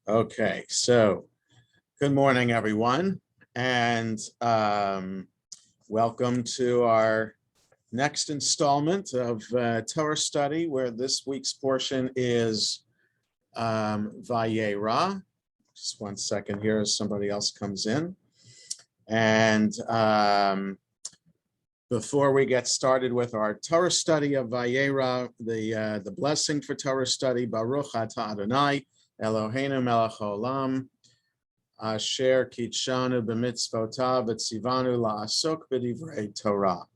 Okay, so good morning, everyone, and welcome to our next installment of Torah study, where this week's portion is VaYera. Just 1 second here as somebody else comes in. And before we get started with our Torah study of VaYera, the blessing for Torah study, Baruch Atah Adonai, Eloheinu melech haolam, asher kitshanu b'mitzvotav v'tzivanu la'asok b'divrei Torah.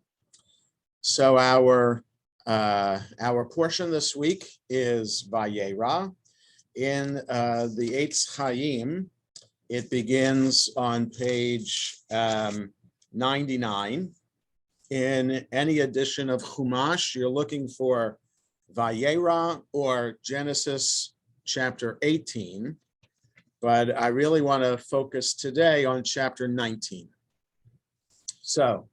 So our portion this week is VaYera. In the Eitz Chaim, it begins on page 99. In any edition of Chumash, you're looking for VaYera or Genesis chapter 18, but I really want to focus today on chapter 19. So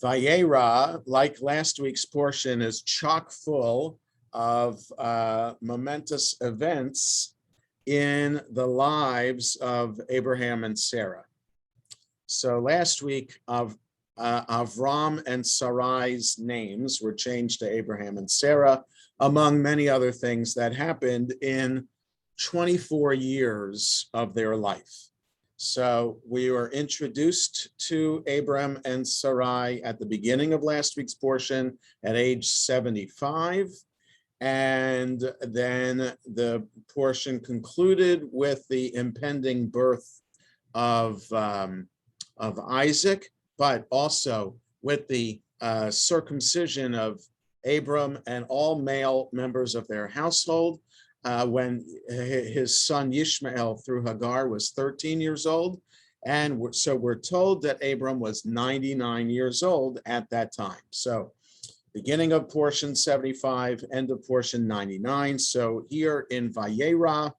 VaYera, like last week's portion, is chock full of momentous events in the lives of Abraham and Sarah. So last week, Avram and Sarai's names were changed to Abraham and Sarah, among many other things that happened in 24 years of their life. So we were introduced to Abram and Sarai at the beginning of last week's portion at age 75. And then the portion concluded with the impending birth of Isaac, but also with the circumcision of Abram and all male members of their household when his son Ishmael through Hagar was 13 years old. And so we're told that Abram was 99 years old at that time. So beginning of portion 75, end of portion 99. So here in VaYera,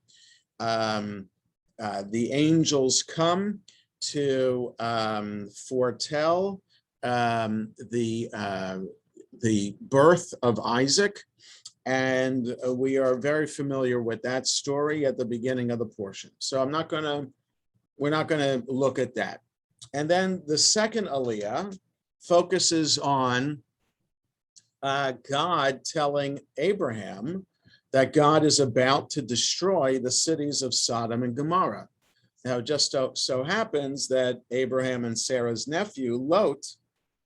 the angels come to foretell the birth of Isaac, and we are very familiar with that story at the beginning of the portion. So we're not gonna look at that. And then the second aliyah focuses on God telling Abraham that God is about to destroy the cities of Sodom and Gomorrah. Now, it just so happens that Abraham and Sarah's nephew, Lot,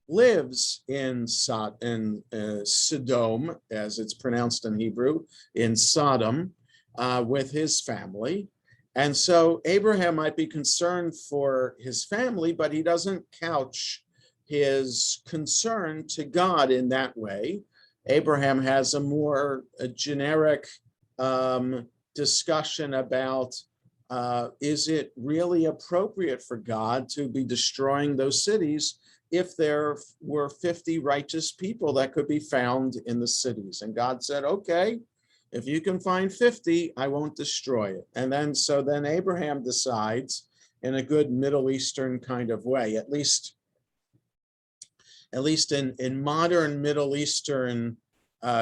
lives in Sodom, as it's pronounced in Hebrew, in Sodom, with his family. And so Abraham might be concerned for his family, but he doesn't couch his concern to God in that way. Abraham has a more generic discussion about is it really appropriate for God to be destroying those cities if there were 50 righteous people that could be found in the cities? And God said, okay, if you can find 50, I won't destroy it. And then Abraham decides, in a good Middle Eastern kind of way, at least in modern Middle Eastern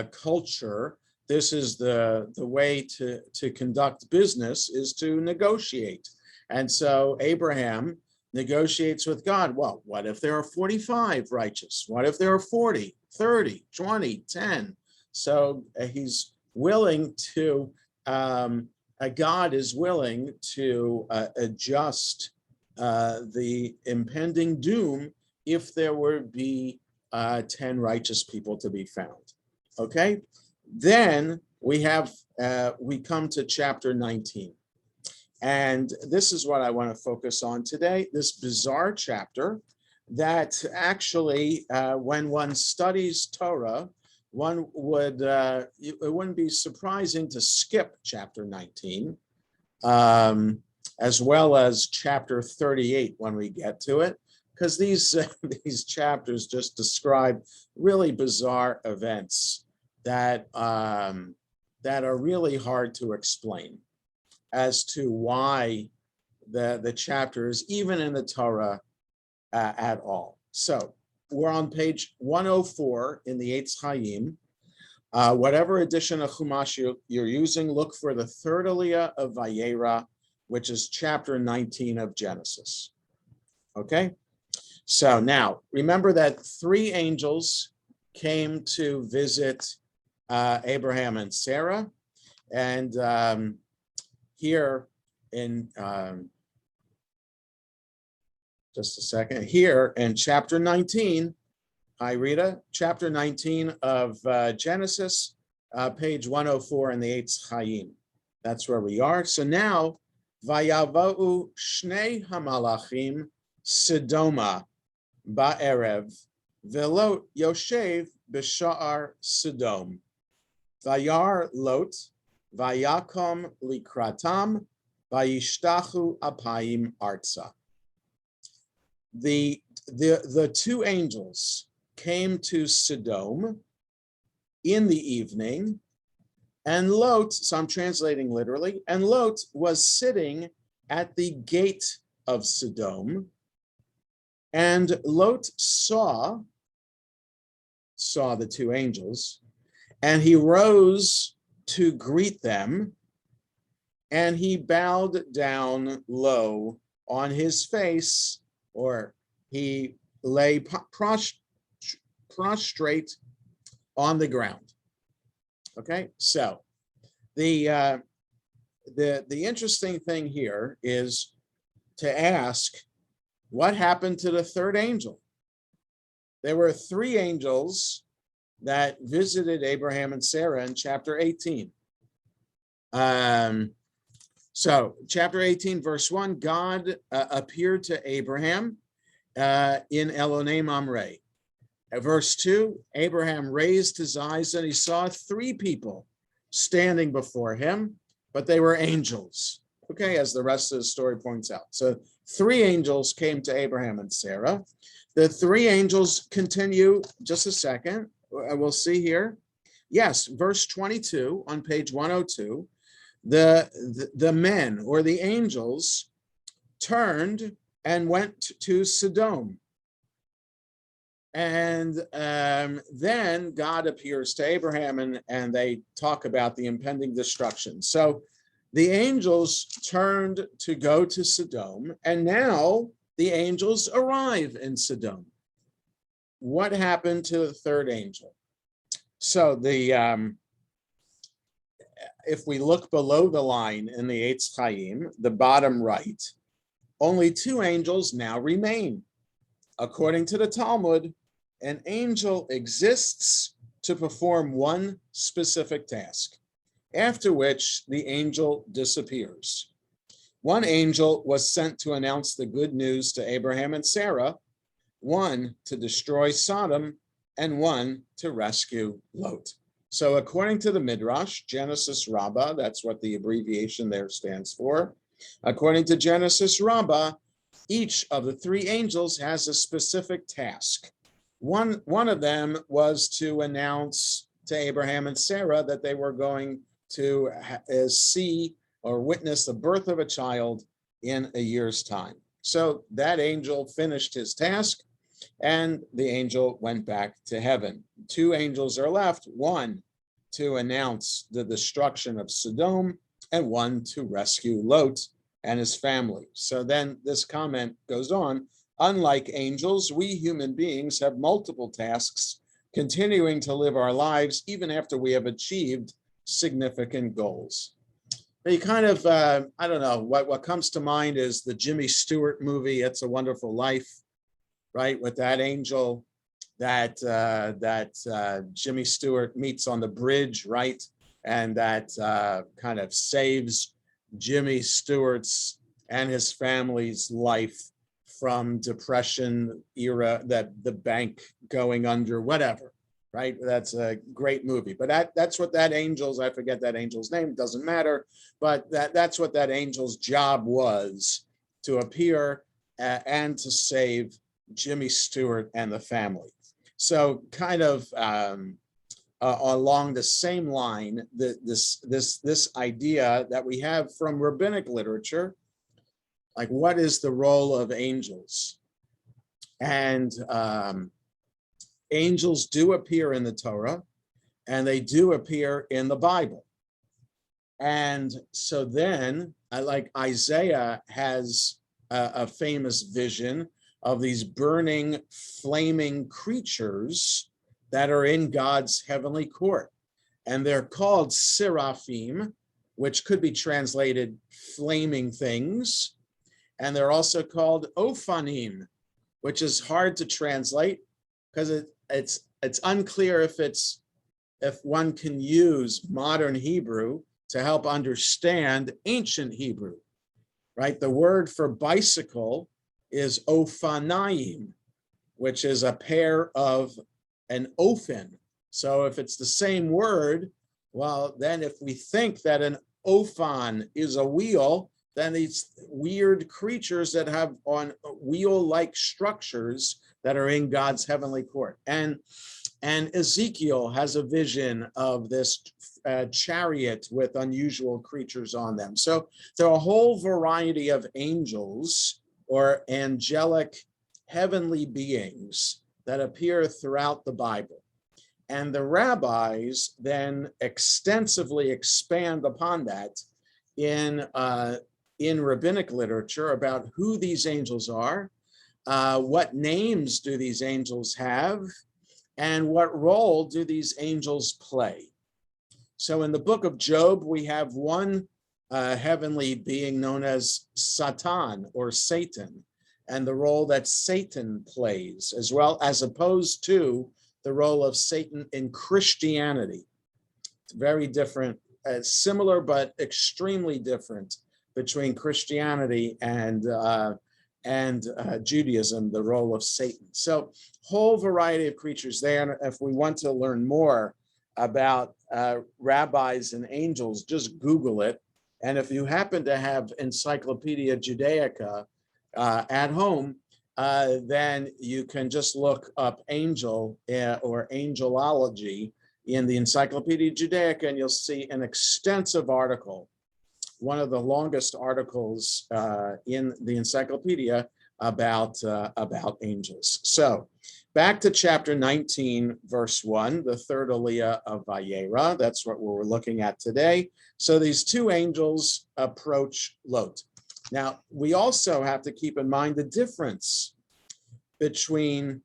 culture, this is the way to conduct business, is to negotiate. And so Abraham negotiates with God. Well, what if there are 45 righteous? What if there are 40, 30, 20, 10? So he's willing to, God is willing to adjust the impending doom if there would be 10 righteous people to be found. Okay, then we come to chapter 19. And this is what I want to focus on today, this bizarre chapter that actually, when one studies Torah, one would, it wouldn't be surprising to skip chapter 19, as well as chapter 38 when we get to it, because these chapters just describe really bizarre events that are really hard to explain as to why the chapters, even in the Torah, at all. So we're on page 104 in the Eitz Chaim. Whatever edition of Chumash you're using, look for the third aliyah of VaYera, which is chapter 19 of Genesis. Okay, so now remember that 3 angels came to visit Abraham and Sarah, and here in just a second, here in chapter 19, hi Rita, chapter 19 of Genesis, page 104 in the Eitz Chaim. That's where we are. So now, Vayavau Shnei Hamalachim Sidoma Ba'erev Velo Yoshev B'Sha'ar Sidom Vayar Lot Vayakom Likratam Vayishtachu Apayim Artsa. The 2 angels came to Sodom in the evening, and Lot, so I'm translating literally, and Lot was sitting at the gate of Sodom, and Lot saw the 2 angels, and he rose to greet them, and he bowed down low on his face, or he lay prostrate on the ground. Okay, so the interesting thing here is to ask, what happened to the 3rd angel? There were 3 angels that visited Abraham and Sarah in chapter 18. So chapter 18, verse 1, God appeared to Abraham in Elonei Mamre. At verse 2, Abraham raised his eyes and he saw 3 people standing before him, but they were angels. Okay, as the rest of the story points out. So 3 angels came to Abraham and Sarah. The 3 angels continue, just a second, we'll see here. Yes, verse 22 on page 102, the men or the angels turned and went to Sodom. And then God appears to Abraham and they talk about the impending destruction. So the angels turned to go to Sodom, and now the angels arrive in Sodom. What happened to the 3rd angel? So if we look below the line in the Eitz Chaim, the bottom right, only 2 angels now remain. According to the Talmud, an angel exists to perform one specific task, after which the angel disappears. One angel was sent to announce the good news to Abraham and Sarah, one to destroy Sodom, and one to rescue Lot. So according to the Midrash, Genesis Rabbah, that's what the abbreviation there stands for. According to Genesis Rabbah, each of the 3 angels has a specific task. One of them was to announce to Abraham and Sarah that they were going to see or witness the birth of a child in a year's time. So that angel finished his task, and the angel went back to heaven. 2 angels are left, one to announce the destruction of Sodom, and one to rescue Lot and his family. So then this comment goes on, unlike angels, we human beings have multiple tasks, continuing to live our lives even after we have achieved significant goals. You kind of, I don't know, what comes to mind is the Jimmy Stewart movie, It's a Wonderful Life, right? With that angel that Jimmy Stewart meets on the bridge, right? And that kind of saves Jimmy Stewart's and his family's life from depression era, that the bank going under, whatever, right? That's a great movie. But that's what that angel's, I forget that angel's name, doesn't matter, but that's what that angel's job was, to appear and to save Jimmy Stewart and the family. So kind of along the same line, this idea that we have from rabbinic literature, like what is the role of angels? And angels do appear in the Torah, and they do appear in the Bible. And so then, like Isaiah has a famous vision of these burning, flaming creatures that are in God's heavenly court. And they're called seraphim, which could be translated flaming things. And they're also called ophanim, which is hard to translate because it's unclear if one can use modern Hebrew to help understand ancient Hebrew, right? The word for bicycle is ophanayim, which is a pair of an ophan. So if it's the same word, well, then if we think that an ophan is a wheel, then these weird creatures that have on wheel-like structures that are in God's heavenly court. And Ezekiel has a vision of this chariot with unusual creatures on them. So there are a whole variety of angels or angelic heavenly beings that appear throughout the Bible. And the rabbis then extensively expand upon that in rabbinic literature about who these angels are, what names do these angels have, and what role do these angels play. So in the book of Job, we have one heavenly being known as Satan or Satan, and the role that Satan plays, as well as opposed to the role of Satan in Christianity. It's very different, similar but extremely different between Christianity and Judaism, the role of Satan. So whole variety of creatures there. And if we want to learn more about rabbis and angels, just Google it. And if you happen to have Encyclopedia Judaica at home, then you can just look up angel or angelology in the Encyclopedia Judaica, and you'll see an extensive article, one of the longest articles in the encyclopedia about angels. So back to chapter 19, verse 1, the third aliyah of VaYera. That's what we're looking at today. So these two angels approach Lot. Now, we also have to keep in mind the difference between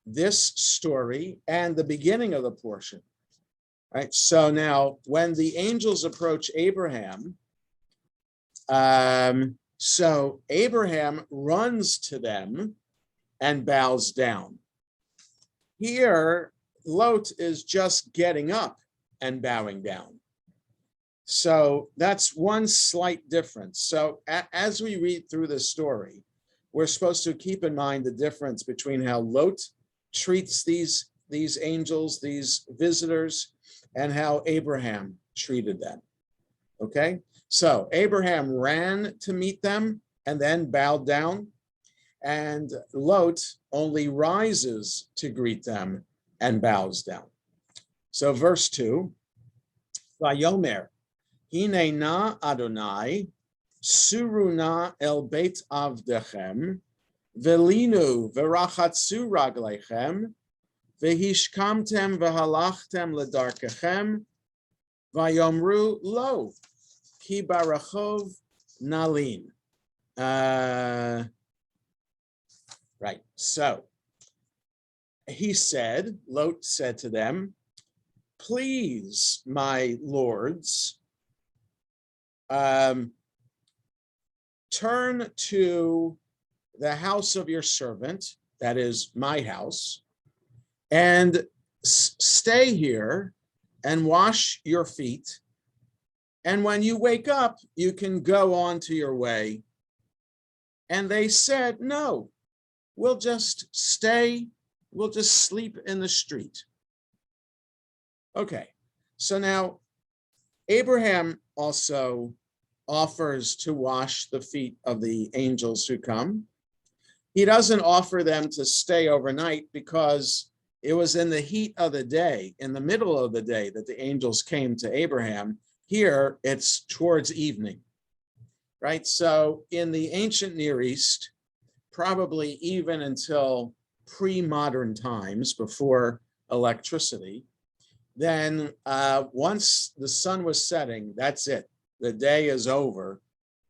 this story and the beginning of the portion. Right. So now when the angels approach Abraham, so Abraham runs to them and bows down. Here, Lot is just getting up and bowing down. So that's one slight difference. So as we read through the story, we're supposed to keep in mind the difference between how Lot treats these angels, these visitors, and how Abraham treated them. Okay, so Abraham ran to meet them and then bowed down, and Lot only rises to greet them and bows down. So verse 2, Vayomer, Hine na Adonai, suruna el beit avdechem, velinu verachatsu raglechem, vehishkamtem vehalachtem ledarkechem, vayomru lo, ki barachov nalin. Right, so he said, Lot said to them, please, my lords, turn to the house of your servant, that is my house, and stay here and wash your feet. And when you wake up, you can go on to your way. And they said, no, we'll just stay. We'll just sleep in the street. Okay, so now Abraham also offers to wash the feet of the angels who come. He doesn't offer them to stay overnight because it was in the heat of the day, in the middle of the day, that the angels came to Abraham. Here, it's towards evening, right? So in the ancient Near East, probably even until pre-modern times, before electricity, then once the sun was setting, that's it. The day is over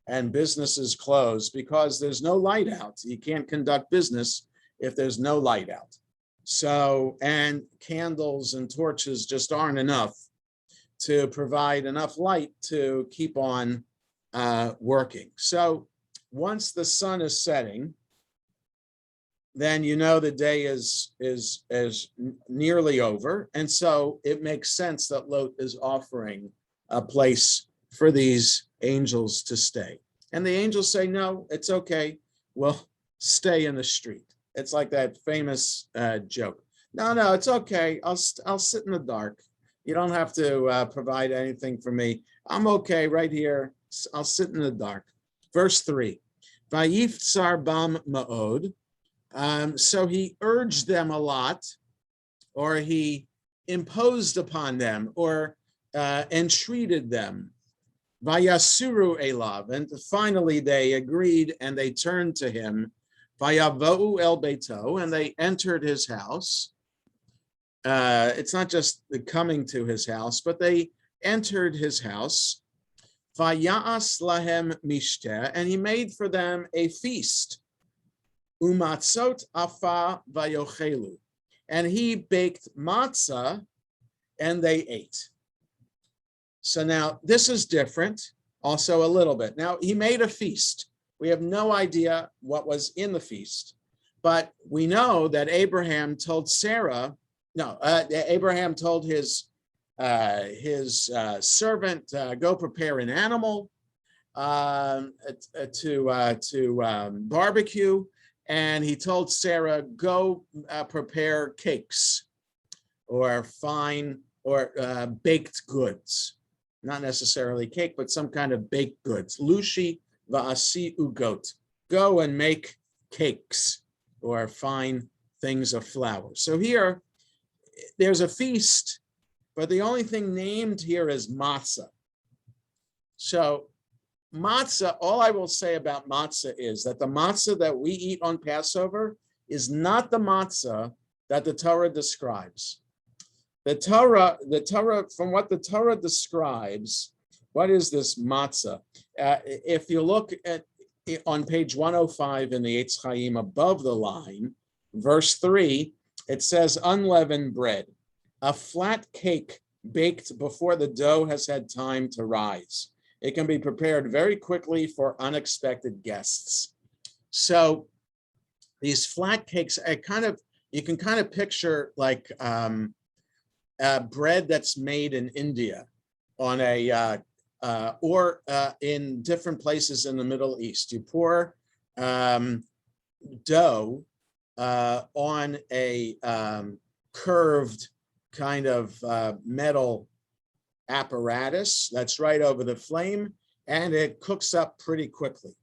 and business is closed because there's no light out. You can't conduct business if there's no light out. So, and candles and torches just aren't enough to provide enough light to keep on working. So once the sun is setting, then you know the day is nearly over. And so it makes sense that Lot is offering a place for these angels to stay. And the angels say, no, it's okay. We'll stay in the street. It's like that famous joke. No, it's okay. I'll sit in the dark. You don't have to provide anything for me. I'm okay right here. I'll sit in the dark. Verse 3, Vayiftsar bam ma'od. So he urged them a lot, or he imposed upon them, or entreated them. Vayasuru elav, and finally they agreed and they turned to him. Vayavo'u el beito, and they entered his house. It's not just the coming to his house, but they entered his house. Vaya'as lahem mishteh, and he made for them a feast. Umatzot afa vayochelu, and he baked matzah, and they ate. So now this is different, also a little bit. Now he made a feast. We have no idea what was in the feast, but we know that Abraham told Abraham told his servant, go prepare an animal to barbecue. And he told Sarah, go prepare cakes or baked goods. Not necessarily cake, but some kind of baked goods. Lushi va'asi ugot. Go and make cakes or fine things of flour. So here, there's a feast, but the only thing named here is matzah. So matzah, all I will say about matzah is that the matzah that we eat on Passover is not the matzah that the Torah describes. The Torah, from what the Torah describes, what is this matzah? If you look at on page 105 in the Eitz Chaim above the line, verse 3, it says unleavened bread, a flat cake baked before the dough has had time to rise. It can be prepared very quickly for unexpected guests. So these flat cakes, you can kind of picture like bread that's made in India on or in different places in the Middle East. You pour dough on a curved kind of metal apparatus that's right over the flame, and it cooks up pretty quickly.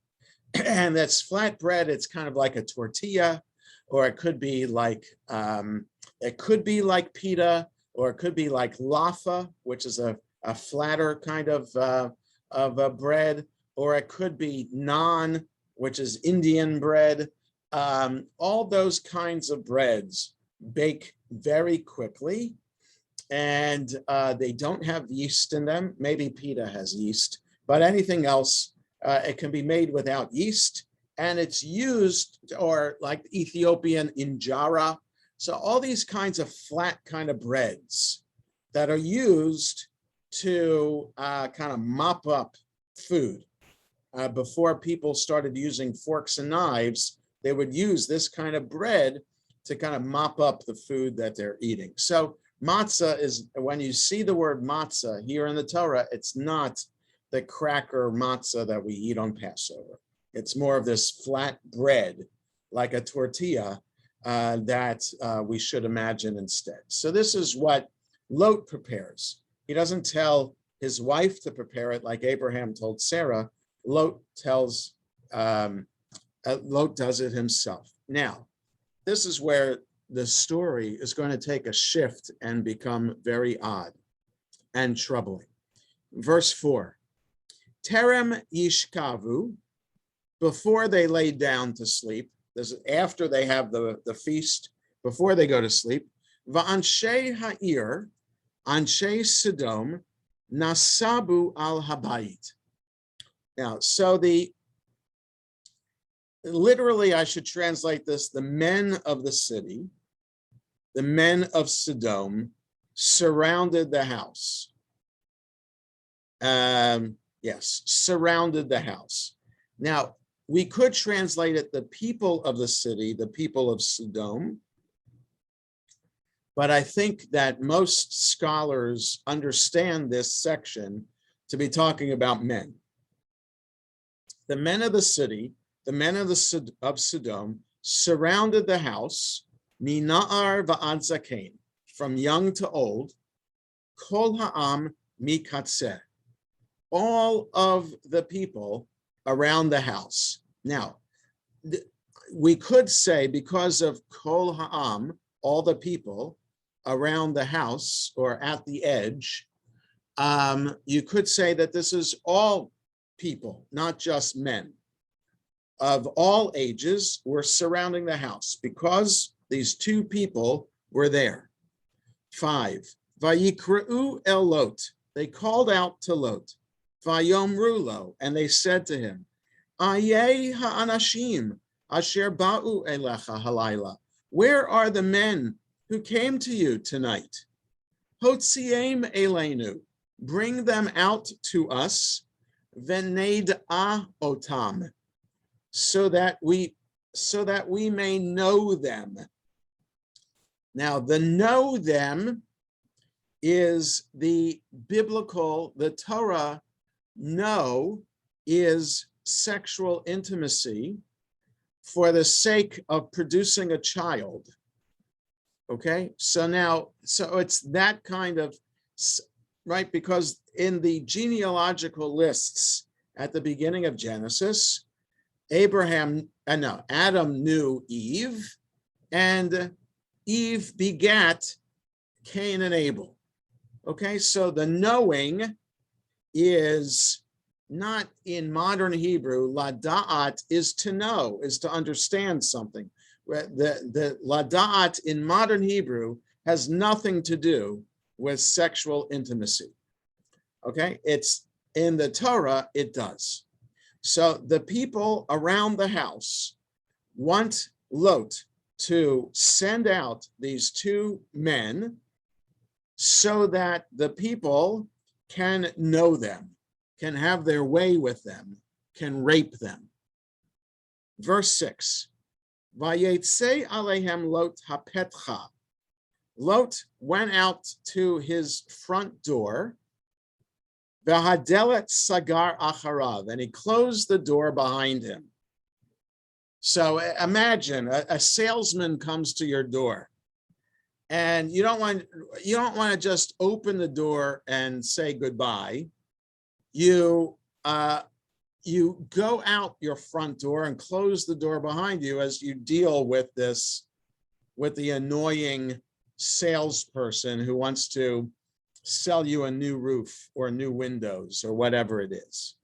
And that's flat bread. It's kind of like a tortilla, or it could be like pita, or it could be like laffa, which is a flatter kind of a bread, or it could be naan, which is Indian bread. All those kinds of breads bake very quickly, and they don't have yeast in them. Maybe pita has yeast, but anything else, it can be made without yeast, and it's used, or like Ethiopian injera. So all these kinds of flat kind of breads that are used to kind of mop up food. Before people started using forks and knives, they would use this kind of bread to kind of mop up the food that they're eating. So matzah is, when you see the word matzah here in the Torah, it's not the cracker matzah that we eat on Passover. It's more of this flat bread, like a tortilla, that we should imagine instead. So this is what Lot prepares. He doesn't tell his wife to prepare it like Abraham told Sarah. Lot does it himself. Now, this is where the story is going to take a shift and become very odd and troubling. Verse 4, Terem yishkavu, before they lay down to sleep, this is after they have the feast, before they go to sleep, va'anshei ha'ir, Anshe Sodom nasabu al habayit. Now, so literally I should translate this, the men of the city, the men of Sodom surrounded the house. Yes, surrounded the house. Now, we could translate it the people of the city, the people of Sodom, but I think that most scholars understand this section to be talking about men. The men of the city, the men of Sodom surrounded the house, mina'ar va'ad zaken, from young to old, kol ha'am mikatzeh, all of the people around the house. Now, we could say because of kol ha'am, all the people around the house or at the edge, you could say that this is all people, not just men, of all ages were surrounding the house because these two people were there. 5, Vayikra'u el Lot, they called out to Lot, Vayomru lo, and they said to him, Ayeh ha'anashim asher ba'u elecha halayla, where are the men who came to you tonight? Hotziem elenu, bring them out to us, v'neid'ah otam, so that we may know them. Now, the know them is the biblical, the Torah know is sexual intimacy for the sake of producing a child. Okay, so it's that kind of, right? Because in the genealogical lists at the beginning of Genesis, Adam knew Eve, and Eve begat Cain and Abel. Okay, so the knowing is not in modern Hebrew. Lada'at is to know, is to understand something. The lada'at in modern Hebrew has nothing to do with sexual intimacy. Okay, it's in the Torah, it does. So the people around the house want Lot to send out these two men so that the people can know them, can have their way with them, can rape them. Verse 6, Vayetze alehem Lot hapetcha. Lot went out to his front door, V'hadelet sagar acharav, and he closed the door behind him. So imagine a salesman comes to your door, and you don't want to just open the door and say goodbye. You go out your front door and close the door behind you as you deal with the annoying salesperson who wants to sell you a new roof or new windows or whatever it is,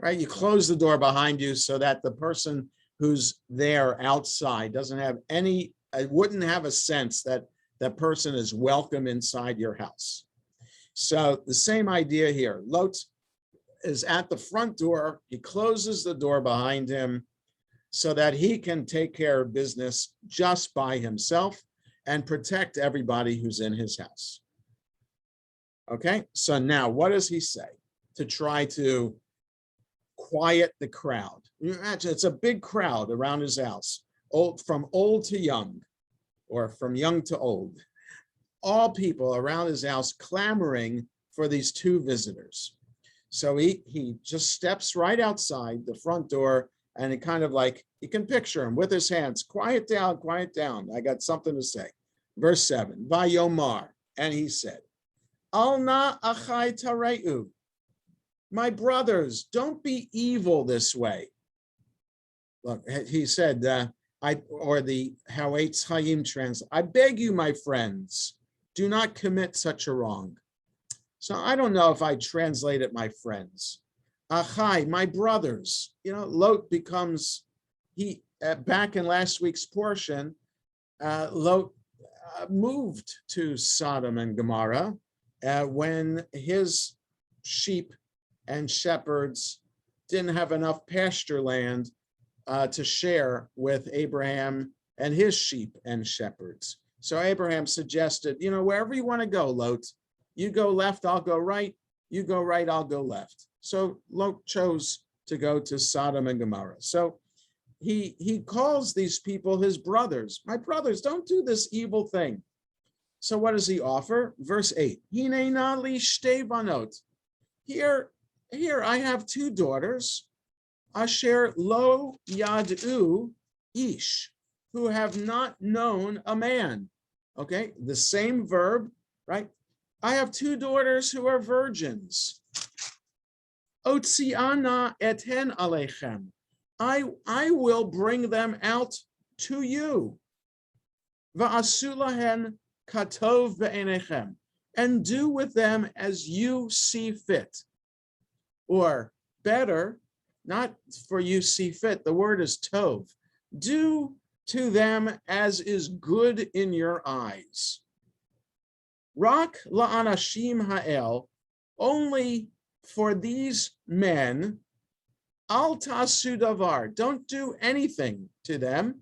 right? You close the door behind you so that the person who's there outside wouldn't have a sense that that person is welcome inside your house. So the same idea here. Lot is at the front door. He closes the door behind him so that he can take care of business just by himself and protect everybody who's in his house. Okay, so now what does he say to try to quiet the crowd? You imagine it's a big crowd around his house, from old to young, or from young to old. All people around his house clamoring for these two visitors. So he just steps right outside the front door, and it kind of like, you can picture him with his hands, quiet down, I got something to say. Verse 7, Vayomar, and he said, Alna achai tareu, my brothers, don't be evil this way. Look, he said, the Hawetz Chaim translate, I beg you, my friends, do not commit such a wrong. So I don't know if I translate it, my friends. Achai, my brothers. Lot becomes, back in last week's portion, Lot moved to Sodom and Gomorrah, when his sheep and shepherds didn't have enough pasture land to share with Abraham and his sheep and shepherds. So Abraham suggested, wherever you want to go, Lot, you go left, I'll go right. You go right, I'll go left. So Lot chose to go to Sodom and Gomorrah. So he calls these people his brothers. My brothers, don't do this evil thing. So what does he offer? Verse 8. Hinena li shtei banot. Here I have two daughters. Asher lo yad'u ish, who have not known a man. Okay, the same verb, right? I have two daughters who are virgins. Otziana eten alechem. I will bring them out to you. Va'asu lahen katov be'enechem, and do with them as you see fit. Or better, not for you see fit, the word is tov. Do to them as is good in your eyes. Rak la'anashim ha'el, only for these men, al ta'asu davar, don't do anything to them.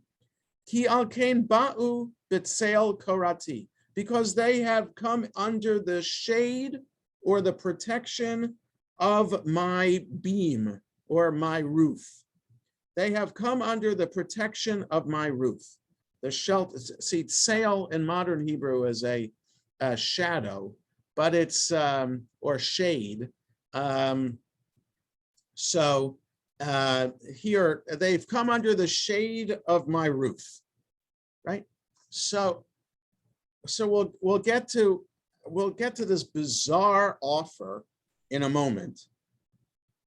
Ki al kain ba'u b'tseil korati, because they have come under the shade or the protection of my beam or my roof. They have come under the protection of my roof. The shelter, see, tseil in modern Hebrew is a shadow, but it's, or shade. Here, they've come under the shade of my roof, right? So we'll get to this bizarre offer in a moment,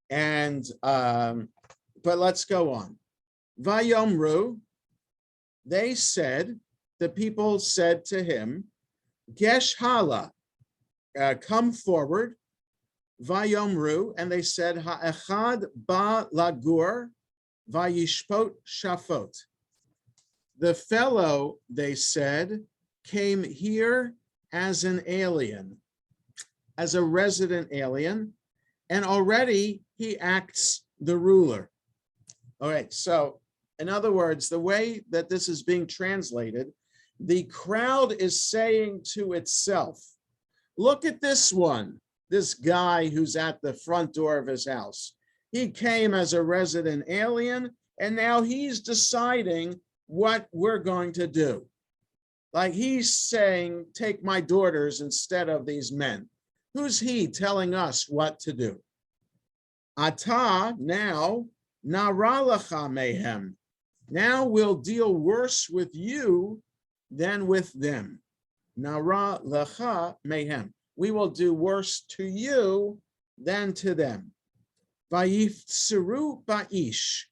and but let's go on. Vayomru, they said, the people said to him, Gesh hala, come forward. Vayomru, and they said, Ha'echad ba lagur vayishpot shafot. The fellow, they said, came here as an alien, as a resident alien, and already he acts the ruler. All right, so in other words, the way that this is being translated, the crowd is saying to itself, look at this one, this guy who's at the front door of his house. He came as a resident alien, and now he's deciding what we're going to do. Like he's saying, take my daughters instead of these men. Who's he telling us what to do? Ata, now, naralacha mehem. Now we'll deal worse with you than with them. Naralacha mehem. We will do worse to you than to them. Vayiftsiru ba'ish.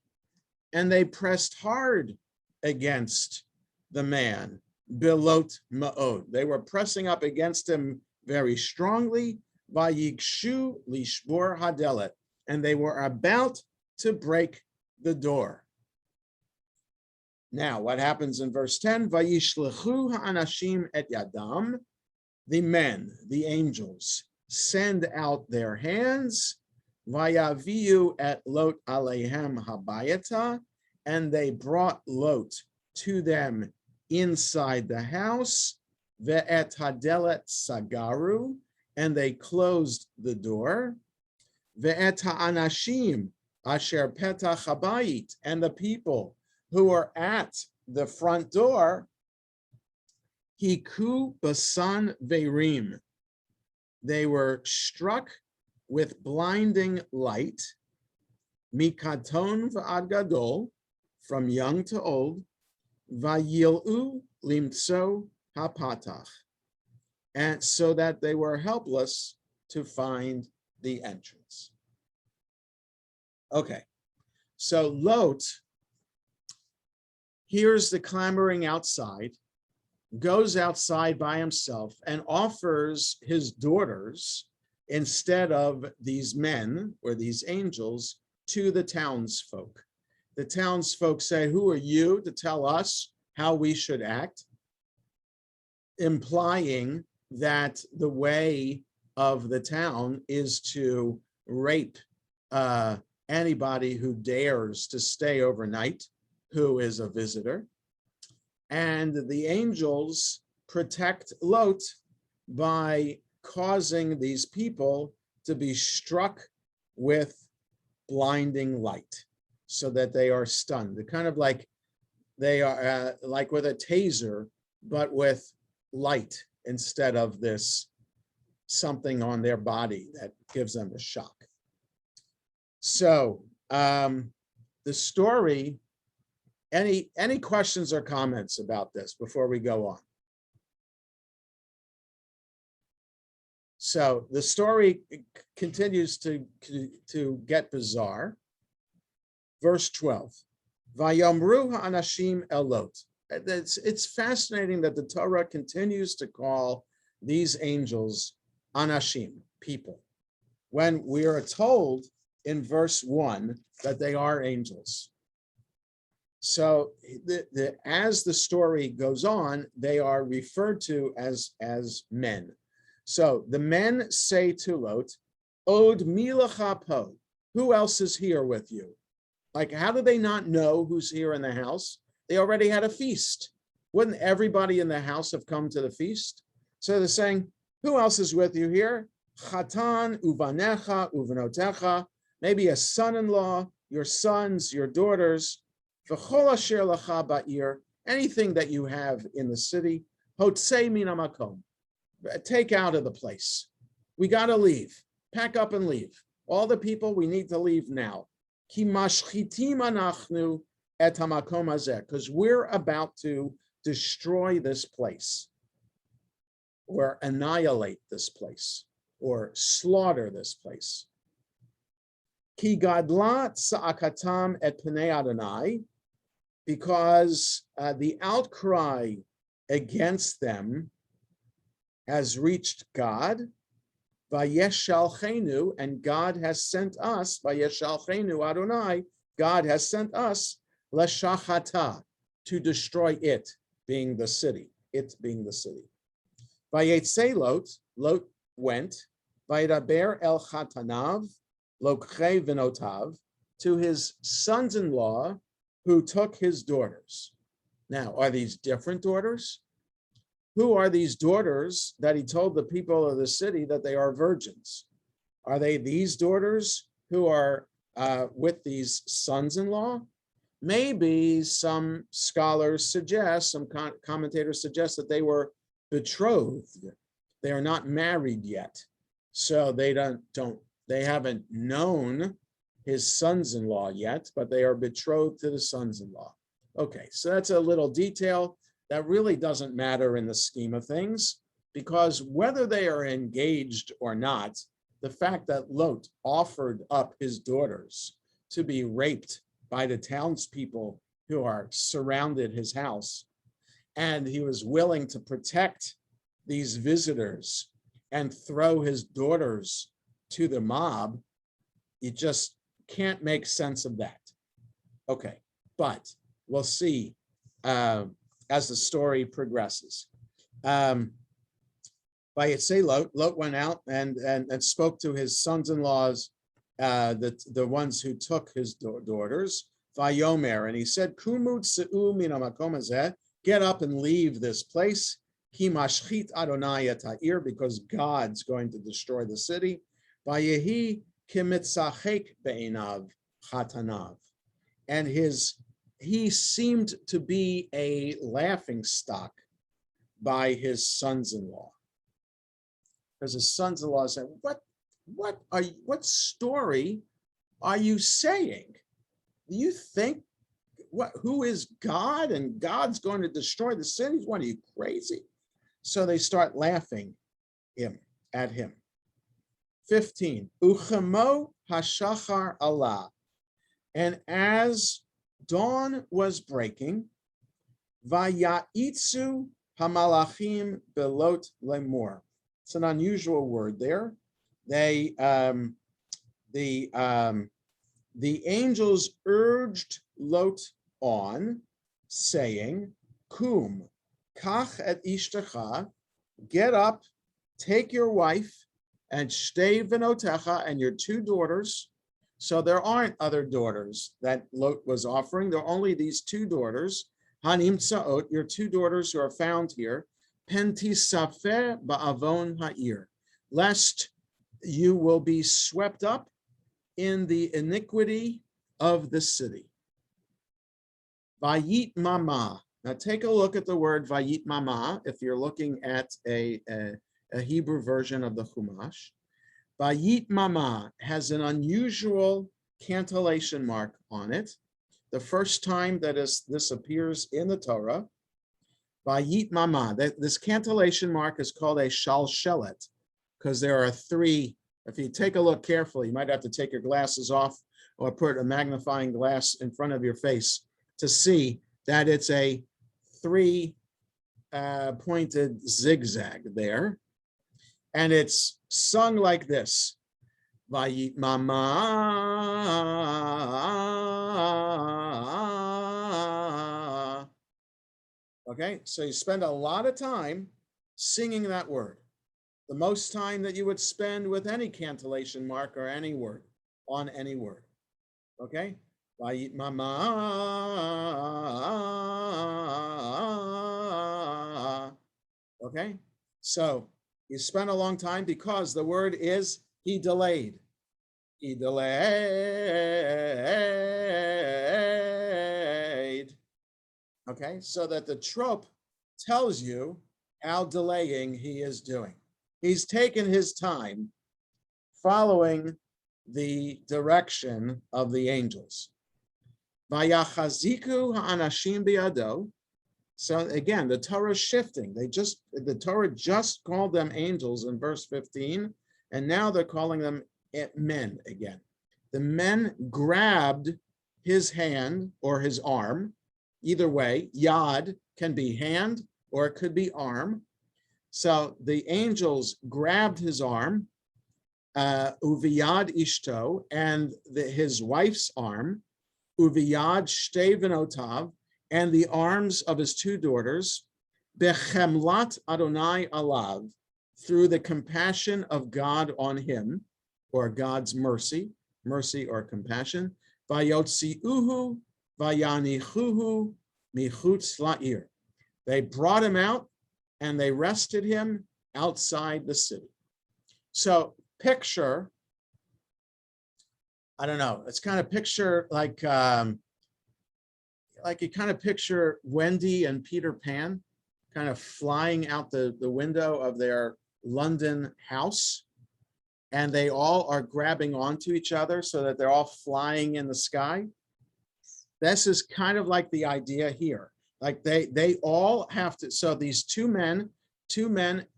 And they pressed hard against the man. Bilot ma'od. They were pressing up against him very strongly. Vayikshu lishbor hadelet. And they were about to break the door. Now, what happens in verse 10? Vayishlechu ha'anashim et yadam. The men, the angels, send out their hands. Vayaviu et Lot alehem habayata. And they brought Lot to them inside the house. Ve'et hadelet sagaru. And they closed the door. Ve'et ha'anashim asher petach habayit, and the people who are at the front door, hiku basan verim, they were struck with blinding light, mikaton v'ad gadol, from young to old, vayilu limtso hapatach, and so that they were helpless to find the entrance. Okay, so Lot hears the clamoring outside, goes outside by himself and offers his daughters instead of these men or these angels to the townsfolk. The townsfolk say, who are you to tell us how we should act? Implying that the way of the town is to rape anybody who dares to stay overnight, who is a visitor. And the angels protect Lot by causing these people to be struck with blinding light so that they are stunned. They're kind of like they are like with a taser, but with light instead of this something on their body that gives them a shock. So the story, any questions or comments about this before we go on? So the story continues to get bizarre. Verse 12, Vayomru ha'anashim el Lot. It's fascinating that the Torah continues to call these angels anashim, people, when we are told in verse 1 that they are angels. So as the story goes on, they are referred to as men. So the men say to Lot, Od milacha po, who else is here with you? Like, how do they not know who's here in the house? They already had a feast. Wouldn't everybody in the house have come to the feast? So they're saying, who else is with you here? Chatan, uvanecha, uvanotecha, maybe a son-in-law, your sons, your daughters, v'chol asher lacha ba'ir, anything that you have in the city, hotzei min hamakom, take out of the place. We got to leave. Pack up and leave. All the people, we need to leave now. Ki mashchitim anachnu et hamakom hazeh, because we're about to destroy this place, or annihilate this place, or slaughter this place. Ki gadla tza'akatam et pnei Adonai, because the outcry against them has reached God. Vayeshalchenu, and God has sent us, Vayeshalchenu Adonai, God has sent us, leshachata, to destroy it, being the city, it being the city. Vayetze Lot, Lot went, Vaydaber el chatanav, lokchei vinotav, to his sons-in-law who took his daughters. Now, are these different daughters? Who are these daughters that he told the people of the city that they are virgins? Are they these daughters who are with these sons-in-law? Maybe some scholars suggest, some commentators suggest that they were betrothed. They are not married yet. So they haven't known his sons-in-law yet, but they are betrothed to the sons-in-law. Okay, so that's a little detail that really doesn't matter in the scheme of things, because whether they are engaged or not, the fact that Lot offered up his daughters to be raped by the townspeople who are surrounded his house, and he was willing to protect these visitors and throw his daughters to the mob, you just can't make sense of that. Okay, but we'll see as the story progresses. Vayetze Lot went out and spoke to his sons-in-laws, the ones who took his daughters. Vayomer, and he said, Kumu tseu min hamakom hazeh, get up and leave this place. Ki mashchit Adonai et ha'ir, because God's going to destroy the city. Vayehi kimitzachek be'einav chatanav, and he seemed to be a laughing stock by his sons-in-law, because his sons-in-law said, what story are you saying? Do you think who is God, and God's going to destroy the cities? What, are you crazy? So they start laughing at him. 15, Uchemo hashachar Allah, and as dawn was breaking, Vaya'itzu hamalachim belot lemor. It's an unusual word there. The angels urged Lot on, saying, Kum, kach et ishtecha, get up, take your wife, and shtei venotecha, and your two daughters. So there aren't other daughters that Lot was offering. There are only these two daughters. Hanim Tsaot, your two daughters who are found here. Penti Safeh Ba'avon Ha'ir, lest you will be swept up in the iniquity of the city. Vayit Mama. Now take a look at the word Vayit Mama if you're looking at a Hebrew version of the Chumash. Vayit Mama has an unusual cantillation mark on it. The first time that this appears in the Torah, Vayit Mama, this cantillation mark is called a shalshelet, because there are three. If you take a look carefully, you might have to take your glasses off or put a magnifying glass in front of your face to see that it's a three-pointed zigzag there. And it's sung like this. Vayit Mama. Okay, so you spend a lot of time singing that word. The most time that you would spend with any cantillation mark or any word, on any word. Okay? Vayit Mama. Okay? So you spend a long time because the word is he delayed. He delayed. Okay? So that the trope tells you how delaying he is doing. He's taken his time following the direction of the angels. Vayachaziku ha'anashim biado. So again, the Torah is shifting. The Torah just called them angels in verse 15, and now they're calling them men again. The men grabbed his hand or his arm. Either way, yad can be hand or it could be arm. So the angels grabbed his arm, uviyad ishto, and his wife's arm, uviyad shtei venotav, and the arms of his two daughters, bechemlat Adonai alav, through the compassion of God on him, or God's mercy or compassion, vayotziuhu vayanichuhu michutz la'ir. They brought him out and they rested him outside the city. So picture, I don't know, it's kind of picture like you kind of picture Wendy and Peter Pan kind of flying out the window of their London house, and they all are grabbing onto each other so that they're all flying in the sky. This is kind of like the idea here. Like they all have to, so these two men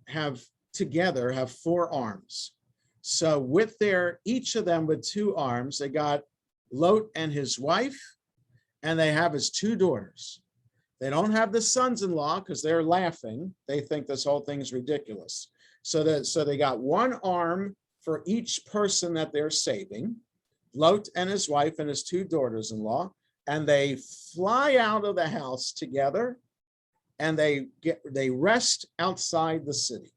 have together have four arms. So with each of them with two arms, they got Lot and his wife, and they have his two daughters. They don't have the sons-in-law because they're laughing. They think this whole thing is ridiculous. So they got one arm for each person that they're saving, Lot and his wife and his two daughters-in-law, and they fly out of the house together, and they rest outside the city.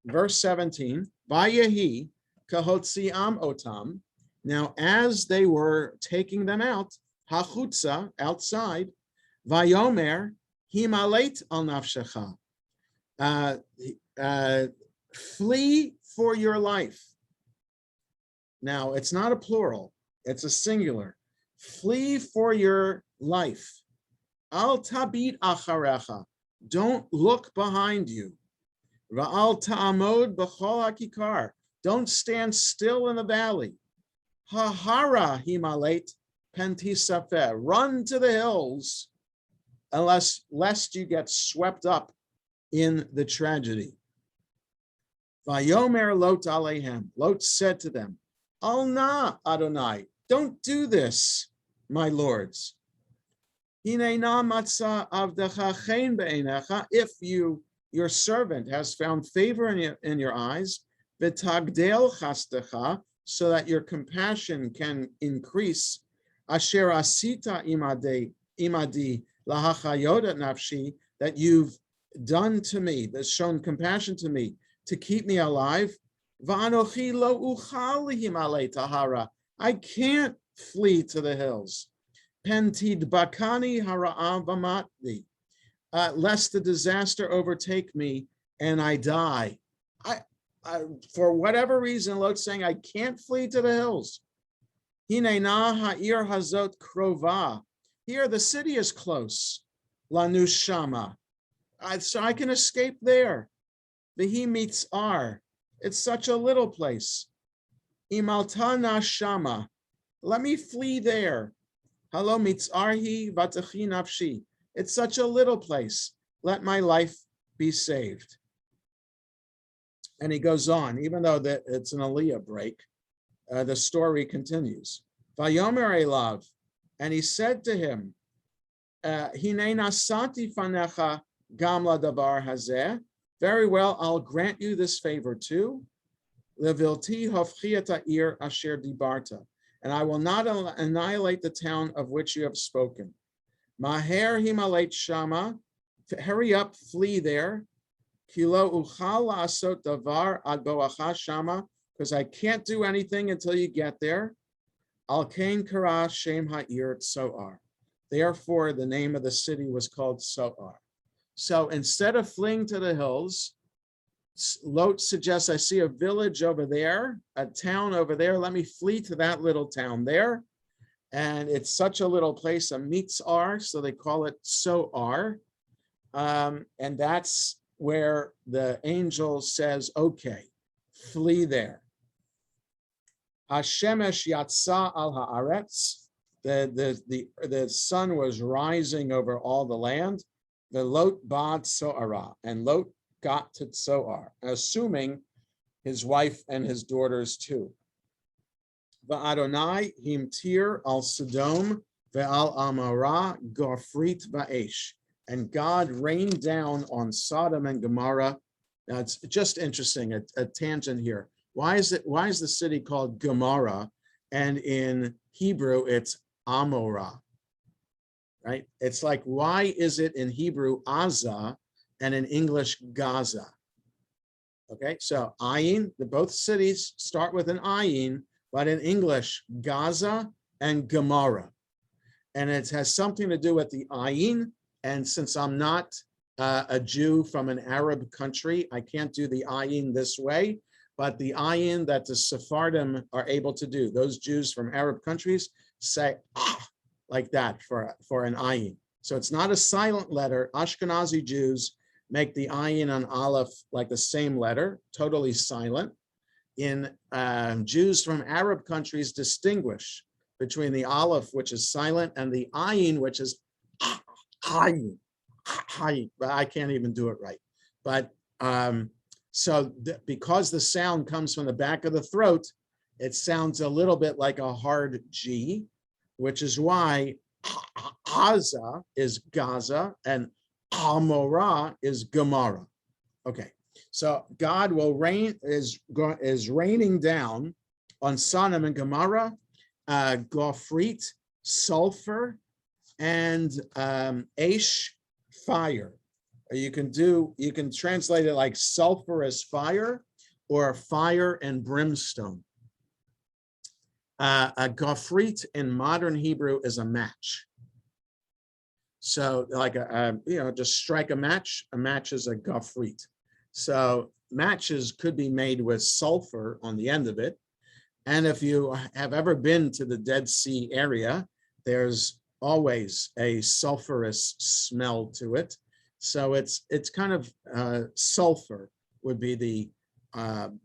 Verse 17, Vayehi kahotziam otam. Now, as they were taking them out, hachutza, outside, vayomer himalet al nafshecha. Flee for your life. Now, it's not a plural, it's a singular. Flee for your life. Al tabit acharecha. Don't look behind you. Va'al ta'amod b'chol hakikar. Don't stand still in the valley. Hahara himalet penti safeh. Run to the hills, lest you get swept up in the tragedy. Vayomer Lot alehem. Lot said to them, Al na Adonai. Don't do this, my lords. If your servant has found favor in your eyes, so that your compassion can increase, asher asita imadi lahachayot nafshi, that you've done to me, that's shown compassion to me, to keep me alive, V'anochi lo uchal himale tahara. I can't flee to the hills. Pentid bakani hara'am v'matli. Lest the disaster overtake me and I die. I, for whatever reason, Lot's saying, I can't flee to the hills. Hinena ha'ir hazot krova. Here, the city is close. Lanu shama. So I can escape there. Vihi mitzar. It's such a little place. Imaltana shama. Let me flee there. Halo mitzarhi vatachi nafshi. It's such a little place. Let my life be saved. And he goes on, even though it's an Aliyah break, the story continues. Vayomer elav, and he said to him, Hine nasati fanecha gamla davar hazeh. Very well, I'll grant you this favor too. Levilti hofchi et ha'ir asher dibarta, and I will not annihilate the town of which you have spoken. Maher himalet shama, hurry up, flee there. Kilo uchal asot davar ad boacha shama, because I can't do anything until you get there. Al kain kara shem ha'ir tzoar. Therefore, the name of the city was called Tzoar. So instead of fleeing to the hills, Lot suggests, I see a village over there, a town over there. Let me flee to that little town there. And it's such a little place, a mitzar, so they call it Tzoar. And that's where the angel says, okay, flee there. Hashemesh yatsa al haaretz. The sun was rising over all the land. The Lot bad Tzoara, and Lot got to Tzoar, assuming his wife and his daughters too. Va'adonai himtir al Sodom ve'al Amorah gofrit va'esh. And God rained down on Sodom and Gomorrah. Now it's just interesting, a tangent here. Why is the city called Gomorrah? And in Hebrew, it's Amorah, right? It's like, why is it in Hebrew Aza and in English Gaza? Okay, so Ayin, both cities start with an Ayin, but in English, Gaza and Gomorrah. And it has something to do with the Ayin. And since I'm not a Jew from an Arab country, I can't do the ayin this way, but the ayin that the Sephardim are able to do, those Jews from Arab countries say like that for an ayin. So it's not a silent letter. Ashkenazi Jews make the ayin on aleph like the same letter, totally silent. In Jews from Arab countries distinguish between the aleph, which is silent, and the ayin, which is ayin. But I can't even do it right. But because the sound comes from the back of the throat, it sounds a little bit like a hard G, which is why Gaza is Gaza and Amorah is Gomorrah. Okay, so God is raining down on Sodom and Gomorrah, gofrit, sulfur, and ash, fire. You can translate it like sulfurous fire or fire and brimstone. A gofrit in modern Hebrew is a match. So like just strike a match is a gofrit. So matches could be made with sulfur on the end of it. And if you have ever been to the Dead Sea area, there's always a sulfurous smell to it. So it's kind of sulfur would be the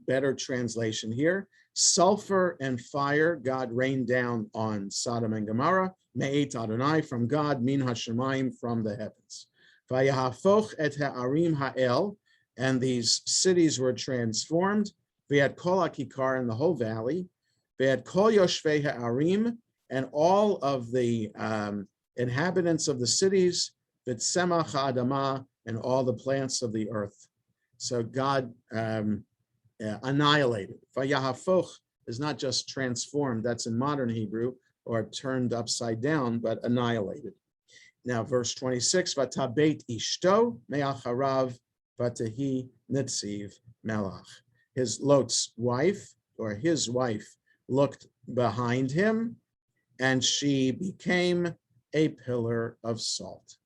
better translation here. Sulfur and fire, God rained down on Sodom and Gomorrah. Me'et Adonai, from God, min hashemayim, from the heavens. Vayahafoch et ha'arim ha'el, and these cities were transformed. Ve'at kol ha'kikar, in the whole valley. Ve'at kol yoshvei ha'arim, and all of the inhabitants of the cities. V'tzemach ha'adamah, and all the plants of the earth. So God annihilated. Vayahafoch is not just transformed, that's in modern Hebrew, or turned upside down, but annihilated. Now, verse 26, Vatabeit ishto me'acharav vatahi nitziv melach. Lot's wife, or his wife, looked behind him, and she became a pillar of salt.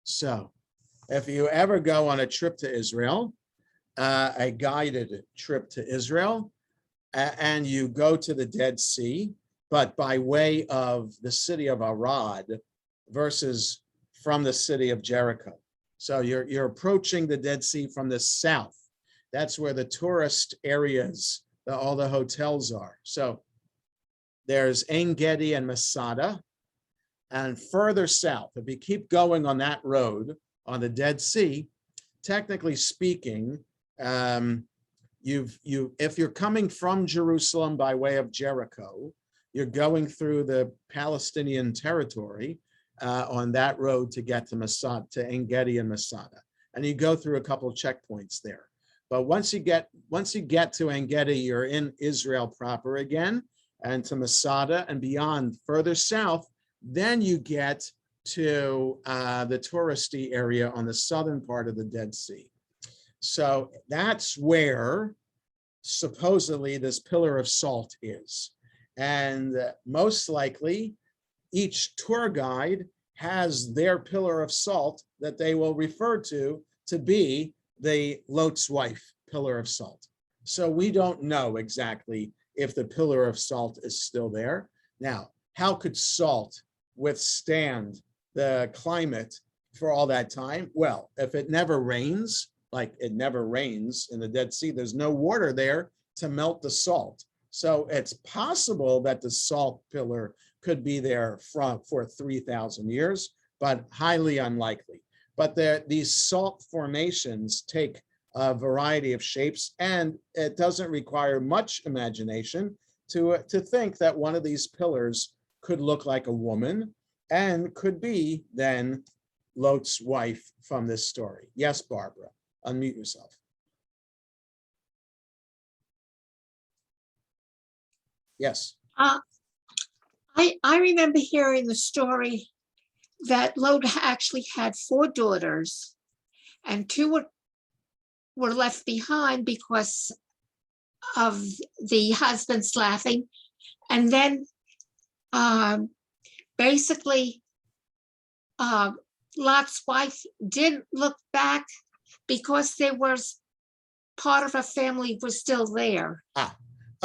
So if you ever go on a trip to Israel, a guided trip to Israel, and you go to the Dead Sea, but by way of the city of Arad versus from the city of Jericho. So you're approaching the Dead Sea from the south. That's where the tourist areas, all the hotels are. So there's Ein Gedi and Masada. And further south, if you keep going on that road on the Dead Sea, technically speaking, if you're coming from Jerusalem by way of Jericho, you're going through the Palestinian territory on that road to get to Masada, to Ein Gedi and Masada, and you go through a couple of checkpoints there. But once you get to Ein Gedi, you're in Israel proper again, and to Masada and beyond, further south. Then you get to the touristy area on the southern part of the Dead Sea. So that's where supposedly this pillar of salt is. And most likely, each tour guide has their pillar of salt that they will refer to be the Lot's wife pillar of salt. So we don't know exactly if the pillar of salt is still there. Now, how could salt withstand the climate for all that time? Well, if it never rains, like it never rains in the Dead Sea, there's no water there to melt the salt. So it's possible that the salt pillar could be there for 3,000 years, but highly unlikely. But these salt formations take a variety of shapes, and it doesn't require much imagination to think that one of these pillars could look like a woman and could be then Lot's wife from this story. Yes, Barbara, unmute yourself. Yes. I remember hearing the story that Lot actually had 4 daughters, and 2 were left behind because of the husband's laughing. And then basically Lot's wife didn't look back because there was part of her family was still there.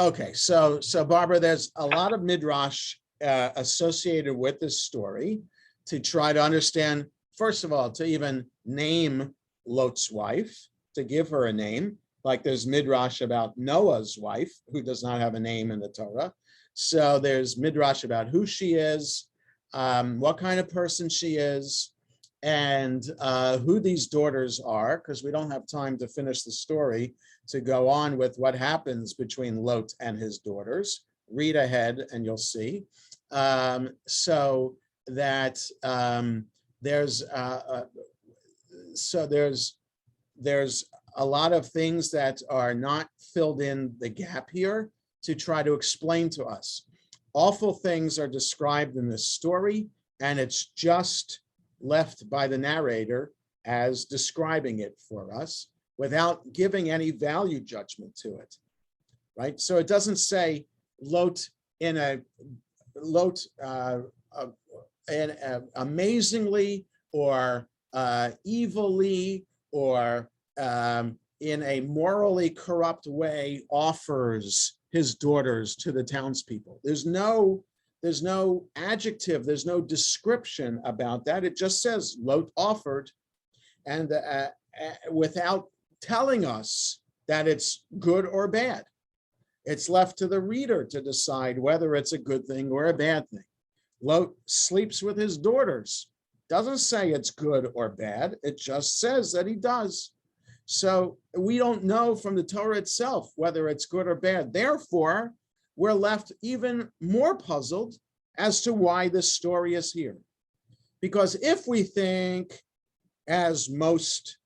Okay, so Barbara, there's a lot of midrash associated with this story to try to understand, first of all, to even name Lot's wife, to give her a name. Like there's midrash about Noah's wife, who does not have a name in the Torah. So there's midrash about who she is, what kind of person she is, and who these daughters are, because we don't have time to finish the story to go on with what happens between Lot and his daughters. Read ahead and you'll see. So that there's a lot of things that are not filled in the gap here to try to explain to us. Awful things are described in this story, and it's just left by the narrator as describing it for us without giving any value judgment to it, right? So it doesn't say Lot amazingly or evilly or in a morally corrupt way offers his daughters to the townspeople. There's no adjective, there's no description about that. It just says Lot offered, and without telling us that it's good or bad. It's left to the reader to decide whether it's a good thing or a bad thing. Lot sleeps with his daughters. Doesn't say it's good or bad. It just says that he does. So we don't know from the Torah itself whether it's good or bad. Therefore, we're left even more puzzled as to why this story is here. Because if we think, as most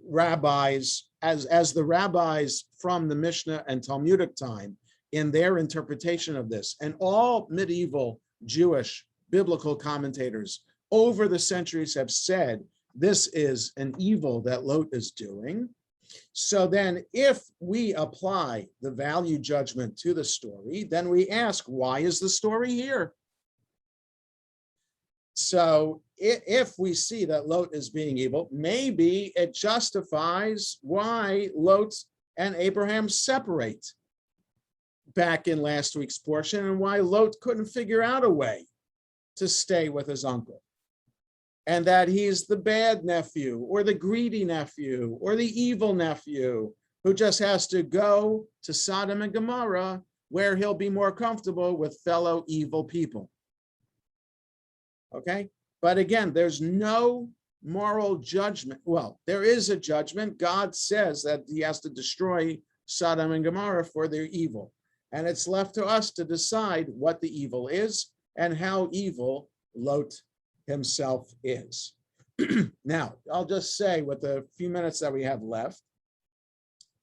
rabbis, as the rabbis from the Mishnah and Talmudic time in their interpretation of this, and all medieval Jewish biblical commentators over the centuries have said, this is an evil that Lot is doing, So then if we apply the value judgment to the story, then we ask, why is the story here? So if we see that Lot is being evil, maybe it justifies why Lot and Abraham separate back in last week's portion, and why Lot couldn't figure out a way to stay with his uncle. And that he's the bad nephew or the greedy nephew or the evil nephew who just has to go to Sodom and Gomorrah, where he'll be more comfortable with fellow evil people. Okay, but again, there's no moral judgment. Well, there is a judgment. God says that he has to destroy Sodom and Gomorrah for their evil. And it's left to us to decide what the evil is and how evil Lot himself is. Now, I'll just say with the few minutes that we have left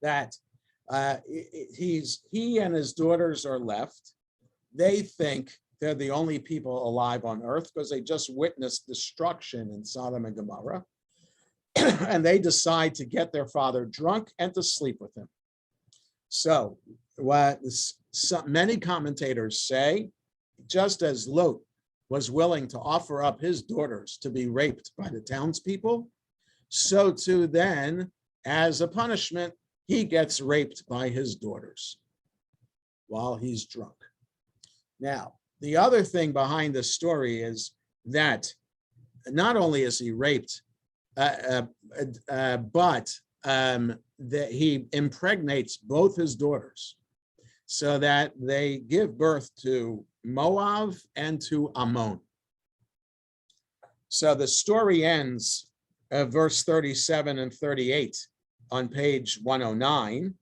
that he and his daughters are left. They think they're the only people alive on earth because they just witnessed destruction in Sodom and Gomorrah. And they decide to get their father drunk and to sleep with him. So what many commentators say, just as Lot was willing to offer up his daughters to be raped by the townspeople, so too then, as a punishment, he gets raped by his daughters while he's drunk. Now, the other thing behind the story is that not only is he raped, but that he impregnates both his daughters so that they give birth to Moab and to Ammon. So the story ends at verse 37 and 38 on page 109.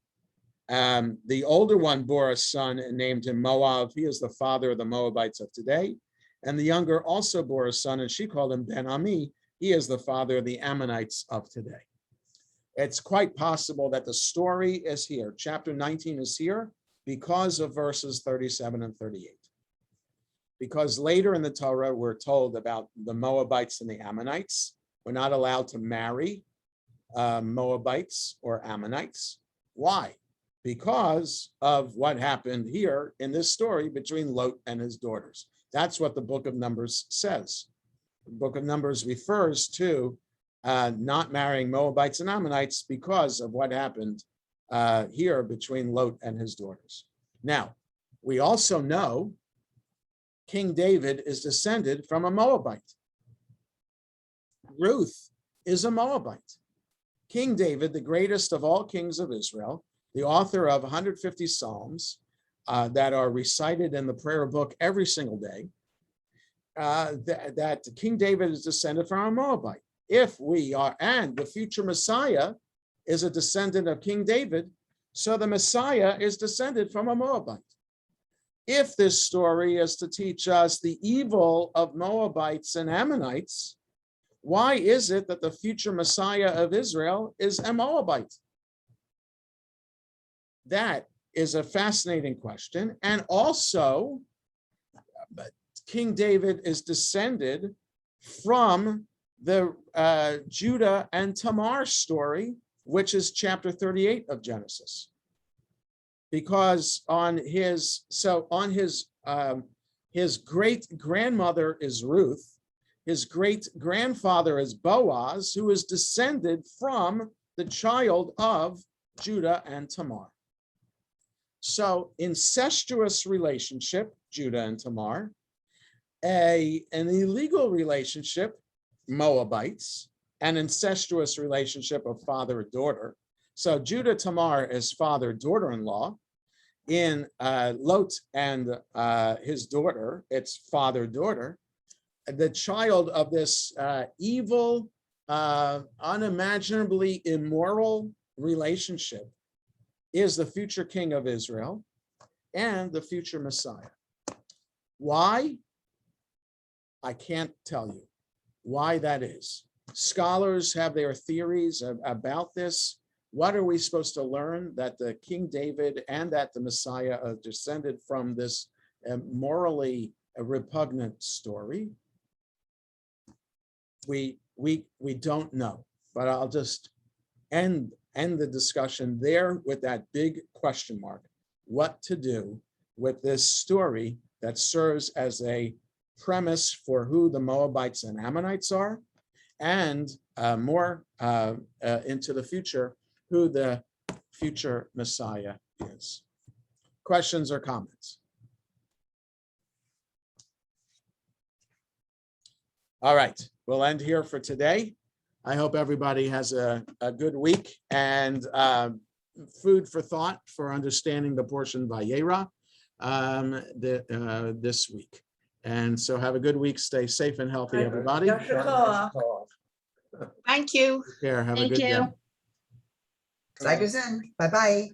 The older one bore a son and named him Moab. He is the father of the Moabites of today. And the younger also bore a son, and she called him Ben-Ami. He is the father of the Ammonites of today. It's quite possible that the story is here. Chapter 19 is here because of verses 37 and 38. Because later in the Torah, we're told about the Moabites and the Ammonites. We're not allowed to marry Moabites or Ammonites. Why? Because of what happened here in this story between Lot and his daughters. That's what the book of Numbers says. The book of Numbers refers to not marrying Moabites and Ammonites because of what happened here between Lot and his daughters. Now, we also know King David is descended from a Moabite. Ruth is a Moabite. King David, the greatest of all kings of Israel, the author of 150 Psalms that are recited in the prayer book every single day, that King David is descended from a Moabite. If we are, and the future Messiah is a descendant of King David, so the Messiah is descended from a Moabite. If this story is to teach us the evil of Moabites and Ammonites, why is it that the future Messiah of Israel is a Moabite? That is a fascinating question. And also, King David is descended from the Judah and Tamar story, which is chapter 38 of Genesis. Because his great grandmother is Ruth, his great grandfather is Boaz, who is descended from the child of Judah and Tamar. So incestuous relationship, Judah and Tamar, an illegal relationship, Moabites, an incestuous relationship of father and daughter. So Judah Tamar is father, daughter-in-law. In Lot and his daughter, it's father, daughter. The child of this evil, unimaginably immoral relationship is the future king of Israel and the future Messiah. Why? I can't tell you why that is. Scholars have their theories about this. What are we supposed to learn? That the King David and that the Messiah are descended from this morally repugnant story? We don't know, but I'll just end end the discussion there with that big question mark. What to do with this story that serves as a premise for who the Moabites and Ammonites are, and more into the future, who the future Messiah is. Questions or comments? All right, we'll end here for today. I hope everybody has a good week and food for thought for understanding the portion VaYera this week. And so have a good week. Stay safe and healthy, everybody. Thank you. Take care. Have a Thank good you. day. Bye bye.